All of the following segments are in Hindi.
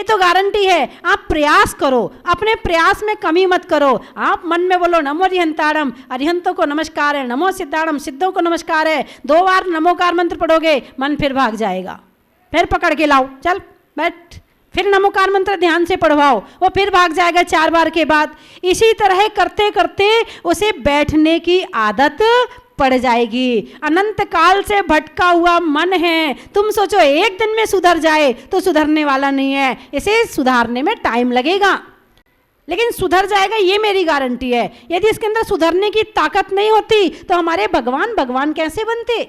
ये तो गारंटी है। आप प्रयास करो, अपने प्रयास में कमी मत करो। आप मन में बोलो नमो अरिहंताड़म, अरिहंतों को नमस्कार है, नमो सिद्धाड़म, सिद्धों को नमस्कार है। 2 बार नमोकार मंत्र पढ़ोगे, मन फिर भाग जाएगा। फिर पकड़ के लाओ, चल बैठ, फिर नमोकार मंत्र ध्यान से पढ़वाओ, वो फिर भाग जाएगा 4 बार के बाद। इसी तरह करते करते उसे बैठने की आदत पड़ जाएगी। अनंत काल से भटका हुआ मन है, तुम सोचो एक दिन में सुधर जाए तो सुधरने वाला नहीं है, इसे सुधारने में टाइम लगेगा, लेकिन सुधर जाएगा, ये मेरी गारंटी है। यदि इसके अंदर सुधरने की ताकत नहीं होती तो हमारे भगवान कैसे बनते?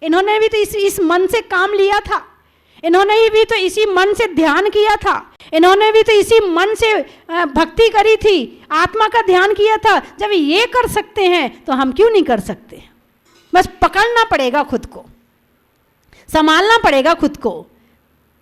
इन्होंने भी तो इस मन से काम लिया था, इन्होंने भी तो इसी मन से ध्यान किया था, इन्होंने भी तो इसी मन से भक्ति करी थी, आत्मा का ध्यान किया था। जब ये कर सकते हैं तो हम क्यों नहीं कर सकते? बस पकड़ना पड़ेगा खुद को, संभालना पड़ेगा खुद को।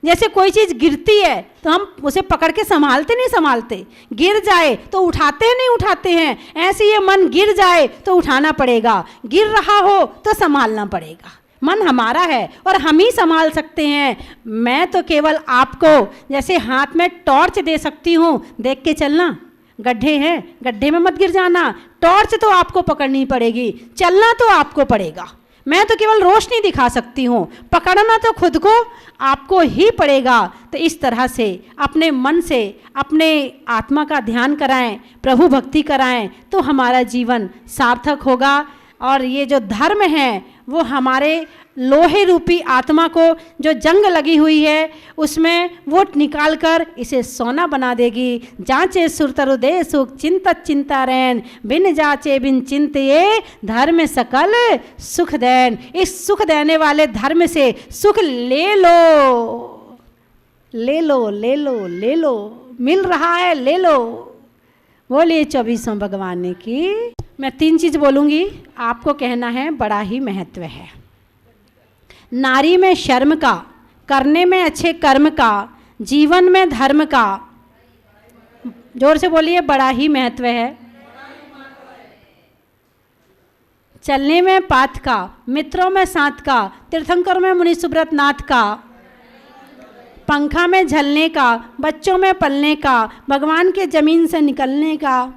जैसे कोई चीज़ गिरती है तो हम उसे पकड़ के संभालते नहीं संभालते, गिर जाए तो उठाते नहीं उठाते हैं, ऐसे ये मन गिर जाए तो उठाना पड़ेगा, गिर रहा हो तो संभालना पड़ेगा। मन हमारा है और हम ही संभाल सकते हैं। मैं तो केवल आपको जैसे हाथ में टॉर्च दे सकती हूँ, देख के चलना, गड्ढे हैं, गड्ढे में मत गिर जाना। टॉर्च तो आपको पकड़नी पड़ेगी, चलना तो आपको पड़ेगा। मैं तो केवल रोशनी दिखा सकती हूँ, पकड़ना तो खुद को आपको ही पड़ेगा। तो इस तरह से अपने मन से अपने आत्मा का ध्यान कराएं, प्रभु भक्ति कराएं, तो हमारा जीवन सार्थक होगा। और ये जो धर्म है वो हमारे लोहे रूपी आत्मा को जो जंग लगी हुई है उसमें वो निकाल कर इसे सोना बना देगी। जांचे सुरतरुदे सुख चिंतत चिंता रैन, बिन जाचे बिन चिंतिए धर्म सकल सुख देन। इस सुख देने वाले धर्म से सुख ले लो, ले लो, ले लो, ले लो, मिल रहा है, ले लो। बोलिए 24वें भगवान की। मैं 3 चीज़ बोलूँगी, आपको कहना है बड़ा ही महत्व है। नारी में शर्म का, करने में अच्छे कर्म का, जीवन में धर्म का। जोर से बोलिए, बड़ा ही महत्व है। चलने में पाथ का, मित्रों में साथ का, तीर्थंकर में मुनि सुब्रत नाथ का, पंखा में झलने का, बच्चों में पलने का, भगवान के जमीन से निकलने का,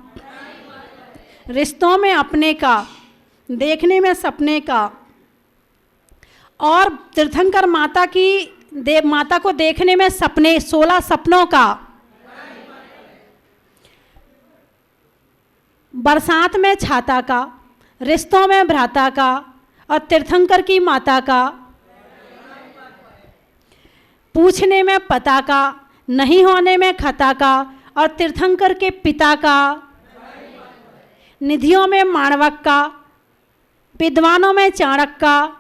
रिश्तों में अपने का, देखने में सपने का, और तीर्थंकर माता को देखने में सपने, 16 सपनों का, बरसात में छाता का, रिश्तों में भ्राता का, और तीर्थंकर की माता का, पूछने में पता का, नहीं होने में खता का, और तीर्थंकर के पिता का, निधियों में माणवक का, विद्वानों में चाणक का,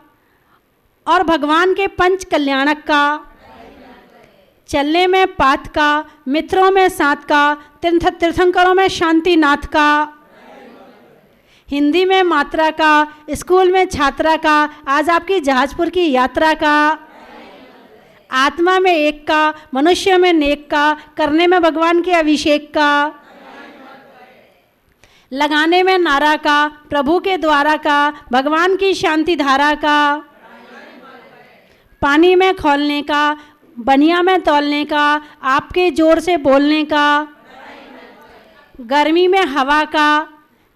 और भगवान के पंच कल्याणक का, चलने में पाथ का, मित्रों में साथ का, तीर्थंकरों में शांतिनाथ का, हिंदी में मात्रा का, स्कूल में छात्रा का, आज आपकी जहाजपुर की यात्रा का, आत्मा में एक का, मनुष्य में नेक का, करने में भगवान के अभिषेक का, लगाने में नारा का, प्रभु के द्वारा का, भगवान की शांति धारा का, पानी में खोलने का, बनिया में तौलने का, आपके जोर से बोलने का, गर्मी में हवा का,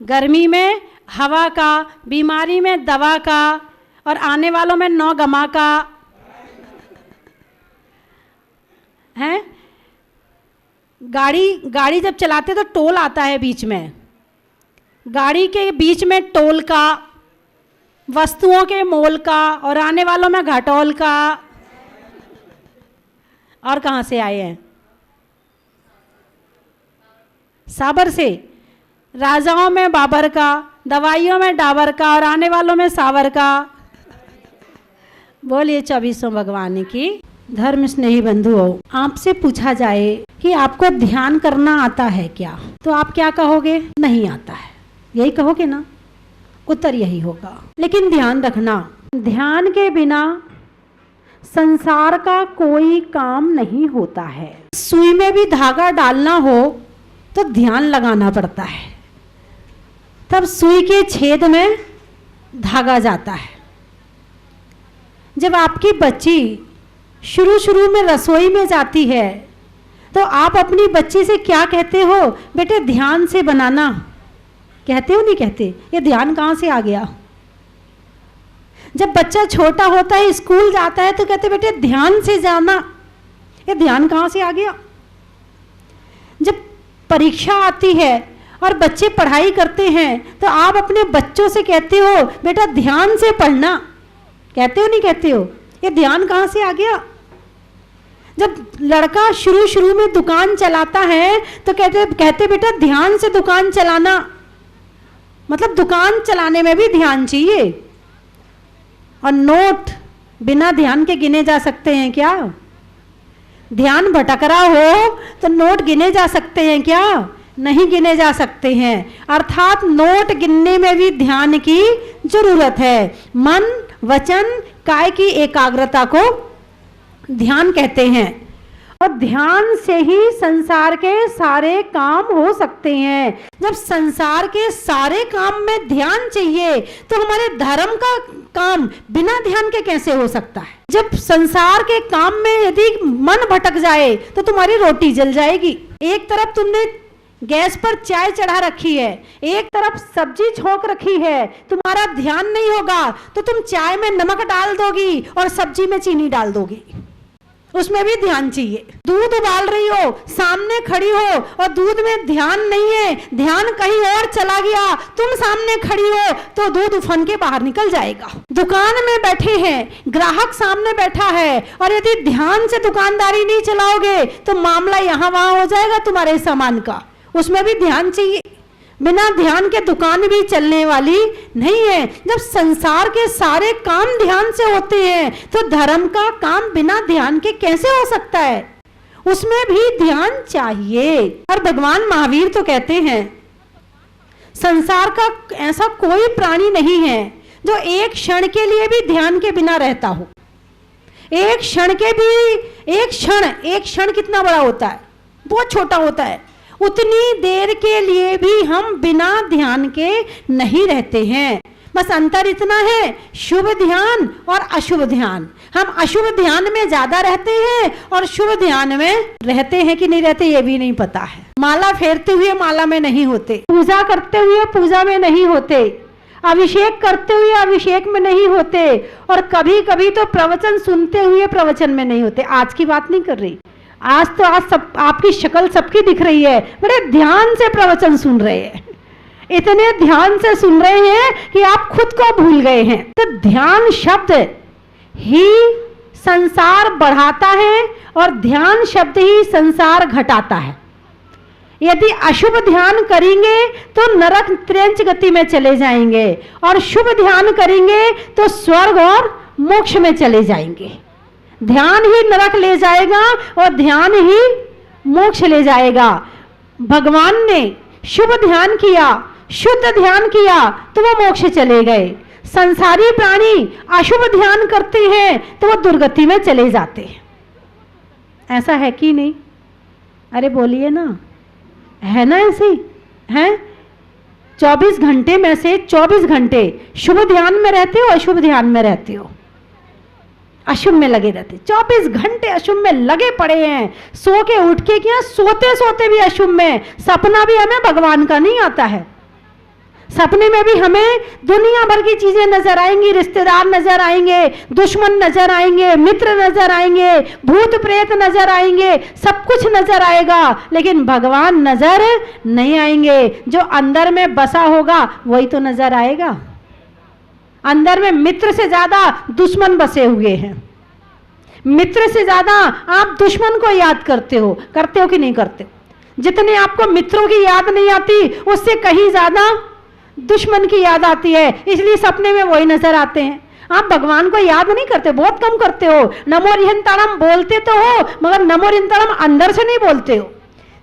गर्मी में हवा का, बीमारी में दवा का, और आने वालों में 9 गमा का है। गाड़ी जब चलाते तो टोल आता है बीच में, गाड़ी के बीच में टोल का, वस्तुओं के मोल का, और आने वालों में घटोल का। और कहाँ से आए हैं? साबर से। राजाओं में बाबर का, दवाइयों में डाबर का, और आने वालों में सावर का। बोलिए 24वें भगवान की। धर्म स्नेही बंधुओं, आपसे पूछा जाए कि आपको ध्यान करना आता है क्या, तो आप क्या कहोगे? नहीं आता है, यही कहोगे ना? उत्तर यही होगा। लेकिन ध्यान रखना, ध्यान के बिना संसार का कोई काम नहीं होता है। सुई में भी धागा डालना हो तो ध्यान लगाना पड़ता है, तब सुई के छेद में धागा जाता है। जब आपकी बच्ची शुरू में रसोई में जाती है तो आप अपनी बच्ची से क्या कहते हो? बेटे ध्यान से बनाना, कहते हो नहीं कहते? ये ध्यान कहाँ से आ गया? जब बच्चा छोटा होता है, स्कूल जाता है, तो कहते बेटे ध्यान से जाना, ये ध्यान कहाँ से आ गया? जब परीक्षा आती है और बच्चे पढ़ाई करते हैं तो आप अपने बच्चों से कहते हो बेटा ध्यान से पढ़ना, कहते हो नहीं कहते हो? ये ध्यान कहाँ से आ गया? जब लड़का शुरू में दुकान चलाता है तो कहते बेटा ध्यान से दुकान चलाना, मतलब दुकान चलाने में भी ध्यान चाहिए। और नोट बिना ध्यान के गिने जा सकते हैं क्या? ध्यान भटक रहा हो तो नोट गिने जा सकते हैं क्या? नहीं गिने जा सकते हैं। अर्थात नोट गिनने में भी ध्यान की जरूरत है। मन, वचन, काय की एकाग्रता को ध्यान कहते हैं। और ध्यान से ही संसार के सारे काम हो सकते हैं। जब संसार के सारे काम में ध्यान चाहिए तो हमारे धर्म का काम बिना ध्यान के कैसे हो सकता है? जब संसार के काम में यदि मन भटक जाए तो तुम्हारी रोटी जल जाएगी। एक तरफ तुमने गैस पर चाय चढ़ा रखी है, एक तरफ सब्जी छोंक रखी है, तुम्हारा ध्यान नहीं होगा तो तुम चाय में नमक डाल दोगी और सब्जी में चीनी डाल दोगी, उसमें भी ध्यान चाहिए। दूध उबाल रही हो, सामने खड़ी हो और दूध में ध्यान नहीं है, ध्यान कहीं और चला गया, तुम सामने खड़ी हो तो दूध उफन के बाहर निकल जाएगा। दुकान में बैठे हैं, ग्राहक सामने बैठा है और यदि ध्यान से दुकानदारी नहीं चलाओगे तो मामला यहाँ वहां हो जाएगा तुम्हारे सामान का, उसमें भी ध्यान चाहिए। बिना ध्यान के दुकान भी चलने वाली नहीं है। जब संसार के सारे काम ध्यान से होते हैं तो धर्म का काम बिना ध्यान के कैसे हो सकता है? उसमें भी ध्यान चाहिए। और भगवान महावीर तो कहते हैं संसार का ऐसा कोई प्राणी नहीं है जो एक क्षण के लिए भी ध्यान के बिना रहता हो। एक क्षण कितना बड़ा होता है? बहुत छोटा होता है। उतनी देर के लिए भी हम बिना ध्यान के नहीं रहते हैं। बस अंतर इतना है, शुभ ध्यान और अशुभ ध्यान। हम अशुभ ध्यान में ज्यादा रहते हैं और शुभ ध्यान में रहते हैं कि नहीं रहते ये भी नहीं पता है। माला फेरते हुए माला में नहीं होते, पूजा करते हुए पूजा में नहीं होते, अभिषेक करते हुए अभिषेक में नहीं होते, और कभी कभी तो प्रवचन सुनते हुए प्रवचन में नहीं होते। आज की बात नहीं कर रही, आज सब आपकी शक्ल सबकी दिख रही है, बड़े ध्यान से प्रवचन सुन रहे हैं, इतने ध्यान से सुन रहे हैं कि आप खुद को भूल गए हैं। तो ध्यान शब्द ही संसार बढ़ाता है और ध्यान शब्द ही संसार घटाता है। यदि अशुभ ध्यान करेंगे तो नरक त्रेंच गति में चले जाएंगे, और शुभ ध्यान करेंगे तो स्वर्ग और मोक्ष में चले जाएंगे। ध्यान ही नरक ले जाएगा और ध्यान ही मोक्ष ले जाएगा। भगवान ने शुभ ध्यान किया, शुद्ध ध्यान किया तो वो मोक्ष चले गए। संसारी प्राणी अशुभ ध्यान करते हैं तो वो दुर्गति में चले जाते हैं। ऐसा है कि नहीं? अरे बोलिए ना, है ना? ऐसे ही है। 24 घंटे में से 24 घंटे शुभ ध्यान में रहते हो, अशुभ ध्यान में रहते हो? अशुभ में लगे रहते, 24 घंटे अशुभ में लगे पड़े हैं। सो के उठ के क्या, सोते सोते भी अशुभ में। सपना भी हमें भगवान का नहीं आता है। सपने में भी हमें दुनिया भर की चीजें नजर आएंगी, रिश्तेदार नजर आएंगे, दुश्मन नजर आएंगे, मित्र नजर आएंगे, भूत प्रेत नजर आएंगे, सब कुछ नजर आएगा, लेकिन भगवान नजर नहीं आएंगे। जो अंदर में बसा होगा वही तो नजर आएगा। अंदर में मित्र से ज्यादा दुश्मन बसे हुए हैं। मित्र से ज्यादा आप दुश्मन को याद करते हो कि नहीं करते? जितने आपको मित्रों की याद नहीं आती उससे कहीं ज्यादा दुश्मन की याद आती है, इसलिए सपने में वही नजर आते हैं। आप भगवान को याद नहीं करते, बहुत कम करते हो। नमो रिहंताड़म बोलते तो हो मगर नमो रिहंताड़म अंदर से नहीं बोलते हो।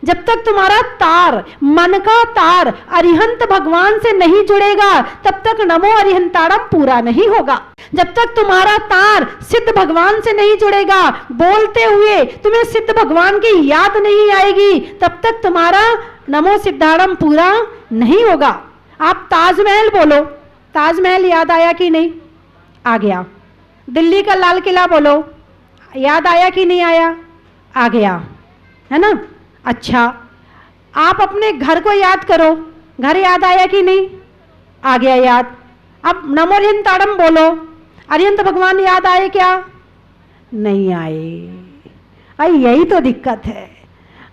जब तक तुम्हारा तार, मन का तार अरिहंत भगवान से नहीं जुड़ेगा तब तक नमो अरिहंताड़म पूरा नहीं होगा। जब तक तुम्हारा तार सिद्ध भगवान से नहीं जुड़ेगा, बोलते हुए तुम्हें सिद्ध भगवान की याद नहीं आएगी, तब तक तुम्हारा नमो सिद्धाड़म पूरा नहीं होगा। आप ताजमहल बोलो, ताजमहल याद आया कि नहीं? आ गया। दिल्ली का लाल किला बोलो, याद आया कि नहीं आया? आ गया। है ना। अच्छा, आप अपने घर को याद करो, घर याद आया कि नहीं? आ गया याद। अब नमो अरिहंताड़म बोलो, अरिहंत भगवान याद आए क्या? नहीं आए। अरे यही तो दिक्कत है।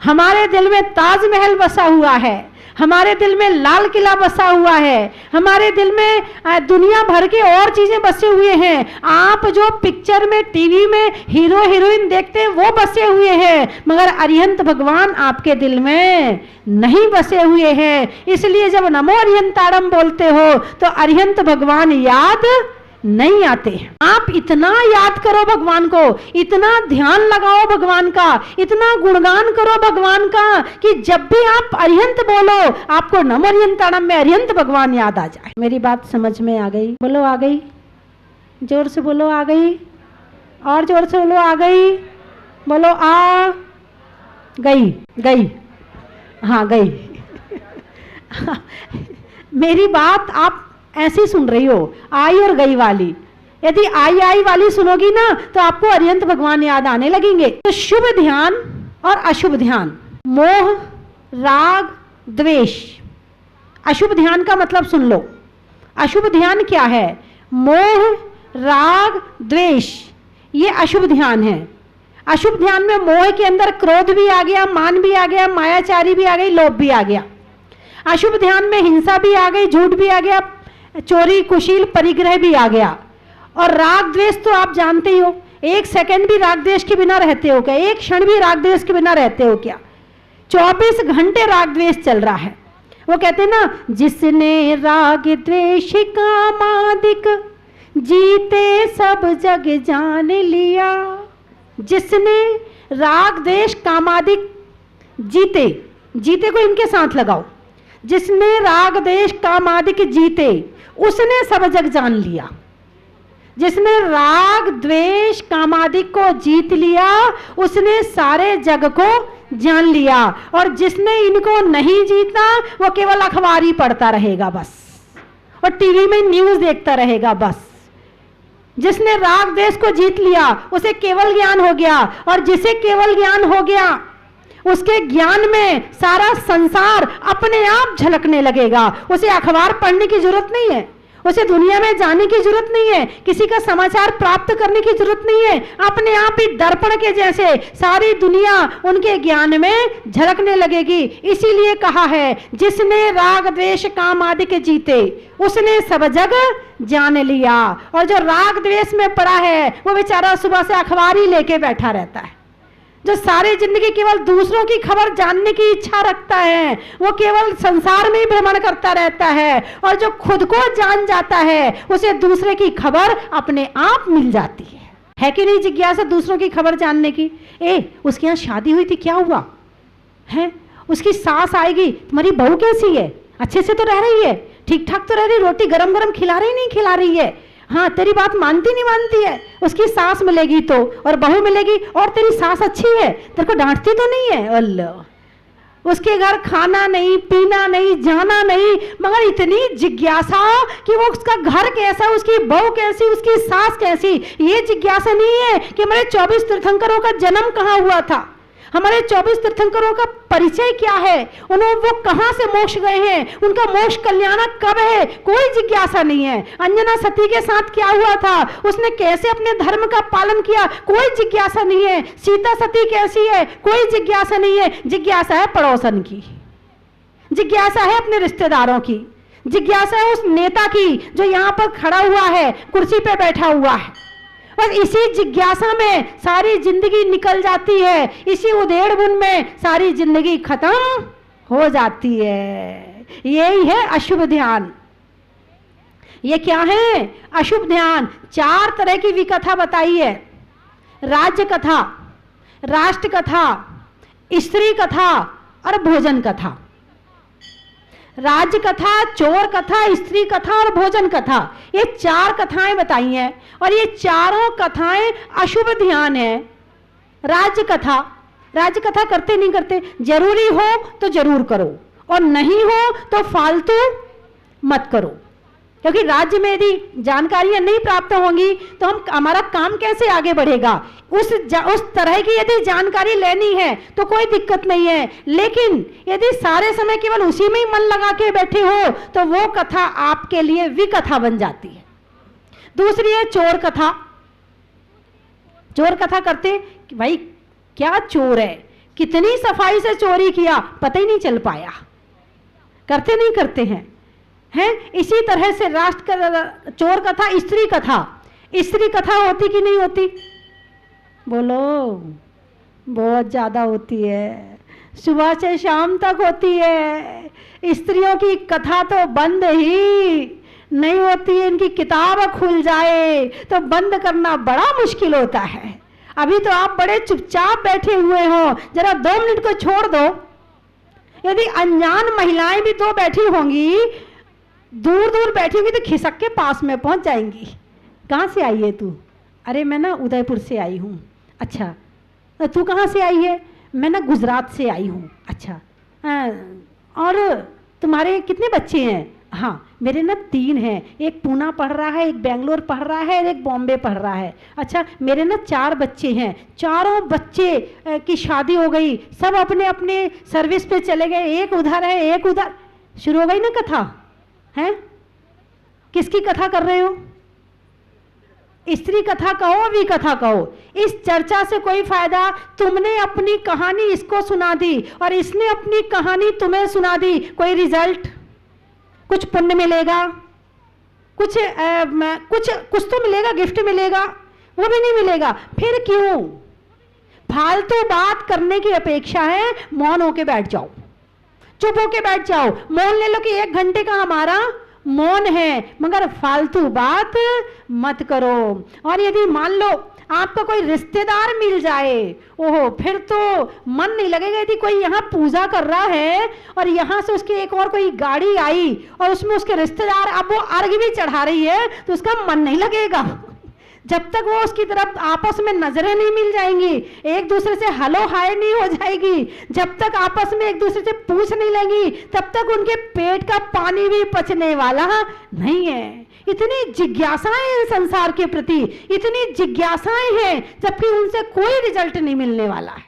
हमारे दिल में ताजमहल बसा हुआ है, हमारे दिल में लाल किला बसा हुआ है, हमारे दिल में दुनिया भर के और चीजें बसे हुए हैं। आप जो पिक्चर में, टीवी में हीरो हीरोइन देखते हैं वो बसे हुए हैं, मगर अरिहंत भगवान आपके दिल में नहीं बसे हुए हैं। इसलिए जब नमो अरिहंताड़म बोलते हो तो अरिहंत भगवान याद नहीं आते। आप इतना याद करो भगवान को, इतना ध्यान लगाओ भगवान का, इतना गुणगान करो भगवान का कि जब भी आप अरिहंत बोलो आपको नमो अरिहंताड़म में अरिहंत भगवान याद आ जाए। मेरी बात समझ में आ गई? बोलो आ गई, जोर से बोलो आ गई, और जोर से बोलो आ गई, बोलो आ गई, गई, हाँ गई। मेरी बात आप ऐसी सुन रही हो, आई और गई वाली। यदि आई आई वाली सुनोगी ना तो आपको अरिहंत भगवान याद आने लगेंगे। तो शुभ ध्यान और अशुभ ध्यान, मोह, राग, द्वेष। अशुभ ध्यान का मतलब सुन लो। अशुभ ध्यान क्या है? मोह, राग, द्वेष, ये अशुभ ध्यान है। अशुभ ध्यान में मोह के अंदर क्रोध भी आ गया, मान भी आ गया, मायाचारी भी आ गई, लोभ भी आ गया। अशुभ ध्यान में हिंसा भी आ गई, झूठ भी आ गया, चोरी, कुशील, परिग्रह भी आ गया। और राग द्वेष तो आप जानते ही हो, एक सेकंड भी राग द्वेष के बिना रहते हो क्या? एक क्षण भी राग द्वेष के बिना रहते हो क्या? 24 घंटे राग द्वेष चल रहा है। वो कहते हैं ना, जिसने राग द्वेष कामादिक जीते सब जग जान लिया। जिसने राग द्वेष कामादिक जीते, जीते को इनके साथ लगाओ, जिसने राग द्वेष कामादिक जीते उसने सब जग जान लिया। जिसने राग द्वेष कामादिक को जीत लिया उसने सारे जग को जान लिया। और जिसने इनको नहीं जीता वो केवल अखबार ही पढ़ता रहेगा बस, और टीवी में न्यूज देखता रहेगा बस। जिसने राग द्वेष को जीत लिया उसे केवल ज्ञान हो गया, और जिसे केवल ज्ञान हो गया उसके ज्ञान में सारा संसार अपने आप झलकने लगेगा। उसे अखबार पढ़ने की जरूरत नहीं है, उसे दुनिया में जाने की जरूरत नहीं है, किसी का समाचार प्राप्त करने की जरूरत नहीं है। अपने आप ही दर्पण के जैसे सारी दुनिया उनके ज्ञान में झलकने लगेगी। इसीलिए कहा है, जिसने राग द्वेष काम आदि के जीते उसने सब जग जान लिया। और जो राग द्वेष में पड़ा है वो बेचारा सुबह से अखबार ही लेके बैठा रहता है। जो सारी जिंदगी केवल दूसरों की खबर जानने की इच्छा रखता है वो केवल संसार में ही भ्रमण करता रहता है, और जो खुद को जान जाता है उसे दूसरे की खबर अपने आप मिल जाती है कि नहीं? जिज्ञासा दूसरों की खबर जानने की। उसके यहाँ शादी हुई थी, क्या हुआ है? उसकी सास आएगी, तुम्हारी बहू कैसी है? अच्छे से तो रह रही है, ठीक ठाक तो रह रही, रोटी गरम गरम खिला रही नहीं खिला रही है? हाँ, तेरी बात मानती नहीं मानती है? उसकी सास मिलेगी तो, और बहू मिलेगी, और तेरी सास अच्छी है, तेरे को डांटती तो नहीं है? अल्लाह, उसके घर खाना नहीं, पीना नहीं, जाना नहीं, मगर इतनी जिज्ञासा कि वो उसका घर कैसा, उसकी बहू कैसी, उसकी सास कैसी। ये जिज्ञासा नहीं है कि हमारे 24 तीर्थंकरों का जन्म कहाँ हुआ था, हमारे 24 तीर्थंकरों का परिचय क्या है, वो कहां से मोक्ष गए हैं, उनका मोक्ष कल्याणक कब है, कोई जिज्ञासा नहीं है। अंजना सती के साथ क्या हुआ था, उसने कैसे अपने धर्म का पालन किया, कोई जिज्ञासा नहीं है। सीता सती कैसी है, कोई जिज्ञासा नहीं है। जिज्ञासा है पड़ोसन की, जिज्ञासा है अपने रिश्तेदारों की, जिज्ञासा है उस नेता की जो यहां पर खड़ा हुआ है, कुर्सी पे बैठा हुआ है। बस इसी जिज्ञासा में सारी जिंदगी निकल जाती है, इसी उधेड़-बुन में सारी जिंदगी खत्म हो जाती है। यही है अशुभ ध्यान। ये क्या है अशुभ ध्यान? 4 तरह की विकथा बताई है। राज्य कथा, राष्ट्र कथा, स्त्री कथा और भोजन कथा। राज्य कथा, चोर कथा, स्त्री कथा और भोजन कथा, ये 4 कथाएं बताई हैं, और ये चारों कथाएं अशुभ ध्यान है। राज्य कथा, राज्य कथा करते नहीं करते, जरूरी हो तो जरूर करो, और नहीं हो तो फालतू मत करो। क्योंकि राज्य में यदि जानकारियां नहीं प्राप्त होंगी तो हमारा काम कैसे आगे बढ़ेगा। उस तरह की यदि जानकारी लेनी है तो कोई दिक्कत नहीं है, लेकिन यदि सारे समय केवल उसी में ही मन लगा के बैठे हो तो वो कथा आपके लिए विकथा बन जाती है। दूसरी है चोर कथा। चोर कथा करते कि भाई क्या चोर है, कितनी सफाई से चोरी किया, पता ही नहीं चल पाया। करते नहीं करते हैं इसी तरह से राष्ट्र चोर कथा, स्त्री कथा। स्त्री कथा होती कि नहीं होती? बोलो, बहुत ज्यादा होती है, सुबह से शाम तक होती है। स्त्रियों की कथा तो बंद ही नहीं होती है, इनकी किताब खुल जाए तो बंद करना बड़ा मुश्किल होता है। अभी तो आप बड़े चुपचाप बैठे हुए हो, जरा 2 मिनट को छोड़ दो। यदि अनजान महिलाएं भी 2 बैठी होंगी, दूर दूर बैठी होंगी तो खिसक के पास में पहुंच जाएंगी। कहाँ से आई है तू? अरे मैं ना उदयपुर से आई हूँ। अच्छा, तू कहाँ से आई है? मैं ना गुजरात से आई हूँ। अच्छा, और तुम्हारे कितने बच्चे हैं? हाँ, मेरे ना 3 हैं, एक पूना पढ़ रहा है, एक बेंगलोर पढ़ रहा है और एक बॉम्बे पढ़ रहा है। अच्छा, मेरे ना 4 बच्चे हैं, चारों बच्चे की शादी हो गई, सब अपने अपने सर्विस पे चले गए, एक उधर है एक उधर। शुरू हो गई ना कथा, है? किसकी कथा कर रहे हो? स्त्री कथा कहो, विकथा कहो, इस चर्चा से कोई फायदा। तुमने अपनी कहानी इसको सुना दी और इसने अपनी कहानी तुम्हें सुना दी, कोई रिजल्ट? कुछ पुण्य मिलेगा, कुछ तो मिलेगा, गिफ्ट मिलेगा? वो भी नहीं मिलेगा। फिर क्यों? फालतू बात करने की अपेक्षा है मौन होके बैठ जाओ, चुप होके बैठ जाओ। मौन ले लो कि 1 घंटे का हमारा मौन है, मगर फालतू बात मत करो। और यदि मान लो आपका कोई रिश्तेदार मिल जाए, ओहो, फिर तो मन नहीं लगेगा। यदि कोई यहाँ पूजा कर रहा है और यहाँ से उसकी एक और कोई गाड़ी आई और उसमें उसके रिश्तेदार, अब वो अर्घ भी चढ़ा रही है, तो उसका मन नहीं लगेगा। जब तक वो उसकी तरफ आपस में नजरें नहीं मिल जाएंगी, एक दूसरे से हेलो हाय नहीं हो जाएगी, जब तक आपस में एक दूसरे से पूछ नहीं लेंगी, तब तक उनके पेट का पानी भी पचने वाला नहीं है। इतनी जिज्ञासाएं हैं संसार के प्रति, इतनी जिज्ञासाएं हैं, जबकि उनसे कोई रिजल्ट नहीं मिलने वाला है।